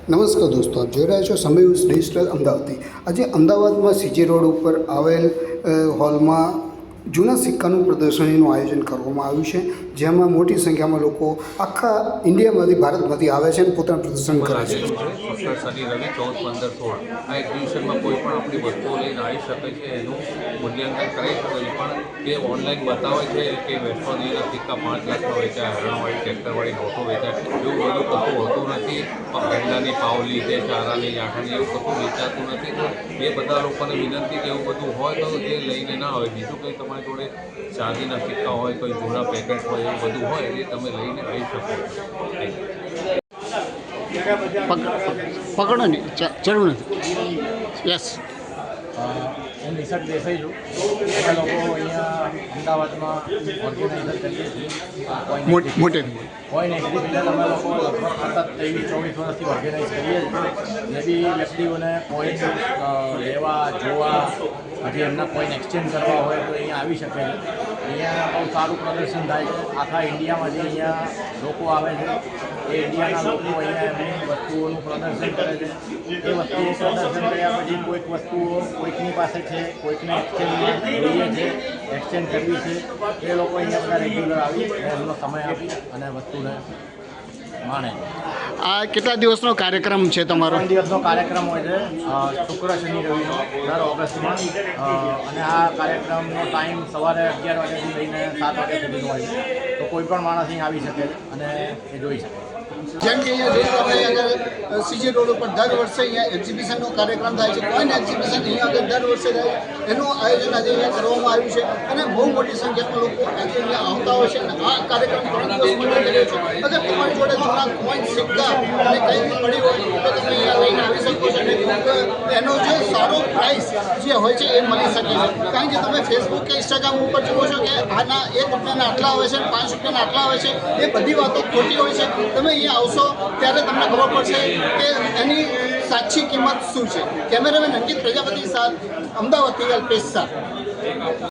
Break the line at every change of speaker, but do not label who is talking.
નમસ્કાર દોસ્તો, આપ જોઈ રહ્યા છો સમય ડિજિટલ અમદાવાદથી। આજે અમદાવાદમાં સીજી રોડ ઉપર આવેલ હોલમાં જૂના સિક્કાનું પ્રદર્શનીનું આયોજન કરવામાં આવ્યું છે, જેમાં મોટી સંખ્યામાં લોકો આખા ઇન્ડિયામાંથી ભારતમાંથી આવે છે અને પોતાનું પ્રદર્શન કરે છે।
શુક્ર શનિ રવિ 14, 15, 16 આ એક્ઝિબિશનમાં કોઈ પણ આપણી વસ્તુઓ લઈને આવી શકે છે, એનું મૂલ્યાંકન કરી શકે છે। પણ એ ઓનલાઈન બતાવે છે કે વેસ્ટર્નના સિક્કા 5 લાખમાં વેચાય, હરણવાળી ટ્રેક્ટરવાળી નોટો વેચાય, એવું બધું કશું હોતું નથી। ભેંડાની પાવલી છે, ચારાની આઠાની એવું કશું વેચાતું નથી। તો એ બધા લોકોને વિનંતી કે એવું બધું હોય તો એ લઈને ના આવે। બીજું કંઈ તમારી જોડે ચાંદીના સિક્કા હોય, કોઈ જૂના પેકેટ હોય, એવું બધું હોય એ તમે લઈને આવી શકો છો।
પકડો ને, જરૂર નથી। યસ,
હું નિસર્ગ દેસાઈ છું। અમે લોકો અહીંયા અમદાવાદમાં ઓર્ગેનાઇઝર કરીએ છીએ
મોટે
કોઈન એક્ઝિબિશન અમે લોકો લગભગ સતત 23-24 વર્ષથી ઓર્ગેનાઇઝ કરીએ છીએ। જે બી વ્યક્તિઓને કોઈન લેવા જોવા, હજી એમના કોઈન એક્સચેન્જ કરવા હોય તો અહીંયા આવી શકે છે। અહીંયા બહુ સારું પ્રદર્શન થાય છે। આખા ઇન્ડિયામાંથી અહીંયા લોકો આવે છે। એ ઇન્ડિયાના લોકો અહીંયા એમની વસ્તુઓનું પ્રદર્શન કરે છે। એ વસ્તુઓ પ્રદર્શન કર્યા પછી કોઈક વસ્તુઓ કોઈકની પાસે છે, કોઈકને એક્સચેન્જ જોઈએ છે, એક્સચેન્જ કરવી છે, એ લોકો અહીંયા બધા રેગ્યુલર આવી એમનો સમય આપી અને વસ્તુને માણે છે।
આ કેટલા દિવસનો કાર્યક્રમ છે તમારો?
3 દિવસનો કાર્યક્રમ હોય છે, શુક્ર શનિ રવિનો, દર ઓગસ્ટમાં। અને આ કાર્યક્રમનો ટાઈમ સવારે 11 વાગ્યાથી લઈને 7 વાગ્યા સુધીનો હોય છે। તો કોઈ પણ માણસ અહીં આવી શકે છે અને એ જોઈ શકે છે।
જેમ કે અહીંયા જોઈએ આપણે આગળ સીજી રોડ ઉપર દર વર્ષે અહીંયા એક્ઝિબિશનનો કાર્યક્રમ થાય છે। કોઈન એક્ઝિબિશન અહીંયા આગળ દર વર્ષે થાય, એનું આયોજન આજે અહીંયા કરવામાં આવ્યું છે અને બહુ મોટી સંખ્યામાં લોકો આજે અહીંયા આવતા હોય છે અને આ કાર્યક્રમ 3 દિવસ માટે કર્યો છે। અગર તમારી જોડે જૂના કોઈન સિક્કા અને કંઈ પડી હોય તો તમે અહીંયા લઈને આવી શકો છો અને એનો જે સારો પ્રાઇસ જે હોય છે એ મળી શકે છે। કારણ કે તમે ફેસબુક કે ઇન્સ્ટાગ્રામ ઉપર જુઓ છો કે આના 1 રૂપિયાના આટલા આવે છે, 5 રૂપિયાના આટલા આવે છે, એ બધી વાતો ખોટી હોય છે। તમે અહીંયા આવશો ત્યારે તમને ખબર પડશે કે એની સાચી કિંમત શું છે। કેમેરામેન અંકિત પ્રજાપતિ સાથે અમદાવાદથી અલ્પેશ શાહ।